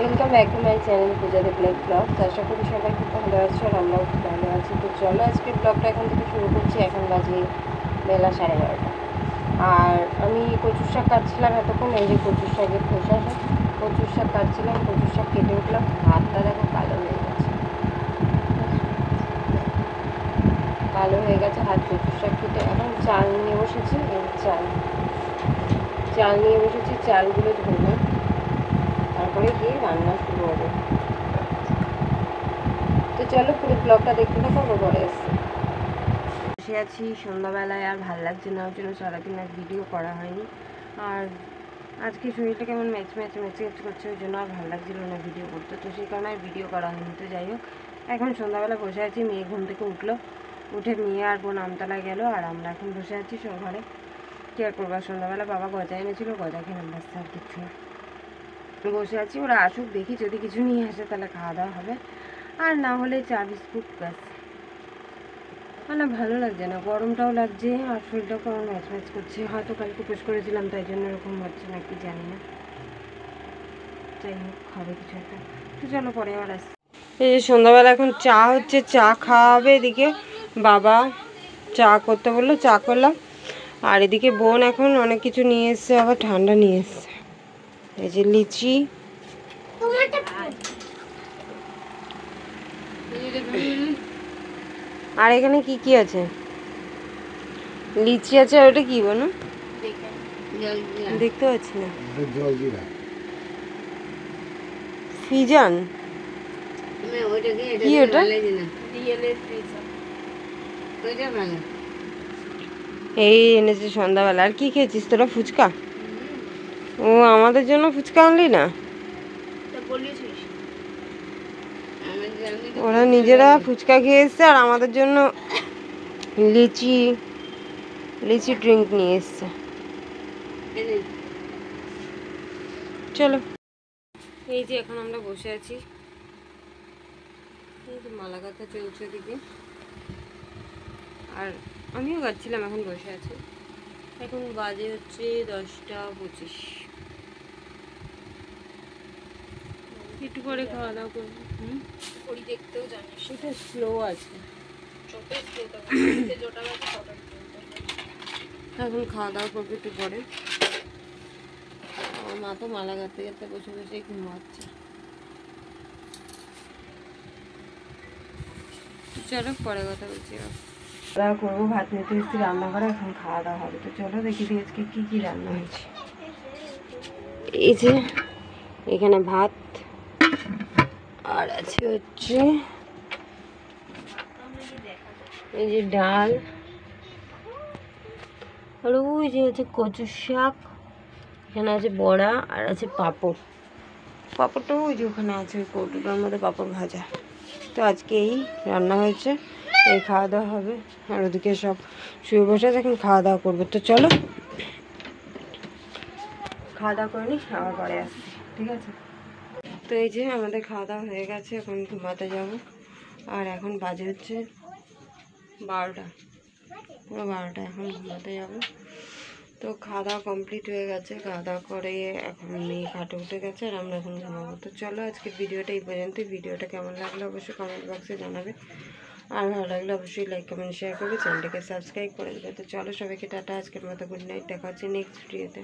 Welcome back to my channel Pujadi blog. আশা করি সবাই খুব ভালো আছো আর আমরাও খুব ভালো আছি। তো চলো আজকে ব্লগটা এখন থেকে শুরু করছি। এখন বাজে বেলা 11:30 আর আমি কচুর শাক কাটছিলাম এতক্ষণ। এই যে কচুর শাকের খোসা, কচুর শাক কাটছিলাম, কচুর শাক কেটে উঠলাম। হাতটা দেখো কালো হয়ে গেছে, কালো হয়ে গেছে হাত। কচুর শাক কেটে এখন চাল নিয়ে বসেছি। এই চাল নিয়ে বসেছি, চালগুলো ধরবো, তারপরে গিয়ে রান্না শুরু হবে। তো চলো পুরো ব্লগটা দেখতে থাকো, আমরা পরে আসছি। বসে আছি সন্ধ্যাবেলায়, আর ভালো লাগছে না, ওর জন্য সারাদিন আর ভিডিও করা হয়নি। আর আজকে শরীরটা কেমন ম্যাচ করছে, ওই জন্য আর ভালো লাগছিল না ভিডিও করতে। তো সেই কারণে আর ভিডিও করা হয়নি। তো যাই হোক, এখন সন্ধ্যাবেলা বসে আছি। মেয়ে ঘুম থেকে উঠলো, উঠে মেয়ে আর বোন আমতলায় গেল, আর আমরা এখন বসে আছি ঘরে। কী আর করবো, সন্ধ্যাবেলা বাবা গজা এনেছিল, গজা খেয়ে বাচ্চা আর কিছু না। বসে আছি, ওরা আসুক, দেখি যদি কিছু নিয়ে আসে তাহলে খাওয়া দাওয়া হবে, আর না হলে চা বিস্কুট ব্যাস। মানে ভালো লাগছে না, গরমটাও লাগছে আর শরীরটাও কেমন ম্যাচ করছে। হয়তো কালকে উপোস করেছিলাম তাই জন্য এরকম হচ্ছে নাকি জানি না। যাই হোক, খাবে কিছু একটা। তো চলো পরে আবার আসছি। এই যে সন্ধ্যাবেলা এখন চা হচ্ছে, চা খাওয়া হবে। এদিকে বাবা চা করতে বললো, চা করলাম। আর এদিকে বোন এখন অনেক কিছু নিয়ে এসছে, আবার ঠান্ডা নিয়ে এসছে। এই যে লিচি, আর এখানে কি কি আছে? লিচি আছে, আর ওটা কি বলো দেখতে পাচ্ছি না। ফিজান কি ওটা? এই এনেছে সন্ধ্যাবেলা। আর কি খেয়েছিস তোরা? ফুচকা? ও, আমাদের জন্য ফুচকা আনলি না? ওরা নিজেরা ফুচকা খেয়ে এসছে, আর আমাদের জন্য লিচি ড্রিঙ্ক নিয়ে এসছে। চলো, এই যে এখন আমরা বসে আছি, মালা গাঁথা চলছে দিকে, আর আমিও গাচ্ছিলাম। এখন বসে আছি। এখন বাজে হচ্ছে 10:25। একটু পরে খাওয়া দাওয়া করবো। দেখতেও জানিস এটা স্লো আছে, এখন খাওয়া দাওয়া করবো একটু পরে। আমার মা তো মালা গাঁথতে গাঁথতে বসে বসে ঘুমাচ্ছে। চলো পরে কথা বলছি। খাওয়া দাওয়া করবো, ভাত নিতে এসেছি রান্না করে, এখন খাওয়া দাওয়া হবে। তো চলো দেখি দিই আজকে কী কী রান্না হয়েছে। এই যে এখানে ভাত, আর আছে হচ্ছে এই যে ডাল, আর ওই যে হচ্ছে কচুর শাক, এখানে আছে বড়া, আর আছে পাঁপড়। পাঁপড়টাও ওই যে ওখানে আছে, ওই কৌটোটার মধ্যে পাঁপড় ভাজা। তো আজকে এই রান্না হয়েছে, এই খাওয়া দাওয়া হবে। আর ওদিকে সব শুয়ে বসে আছে, এখন খাওয়া দাওয়া করবো। তো চলো খাওয়া দাওয়া করে নি, আবার পরে আসছি, ঠিক আছে? তো এই যে আমাদের খাওয়া দাওয়া হয়ে গেছে, এখন ঘুমাতে যাব। আর এখন বাজে হচ্ছে 12টা, পুরো 12টা, এখন ঘুমাতে যাব। তো খাওয়া দাওয়া কমপ্লিট হয়ে গেছে। খাওয়া দাওয়া করে এখন মেয়ে খাটে উঠে গেছে, আর আমরা এখন ঘুমাবো। তো চলো আজকে ভিডিওটা এই পর্যন্ত। ভিডিওটা কেমন লাগলো অবশ্যই কমেন্ট বক্সে জানাবে, আর ভালো লাগলে অবশ্যই লাইক কমেন্ট শেয়ার করবে, চ্যানেলটাকে সাবস্ক্রাইব করে দেবে। তো চলো সবাইকে টাটা, আজকের মতো গুড নাইট, দেখা হচ্ছে নেক্সট ভিডিওতে।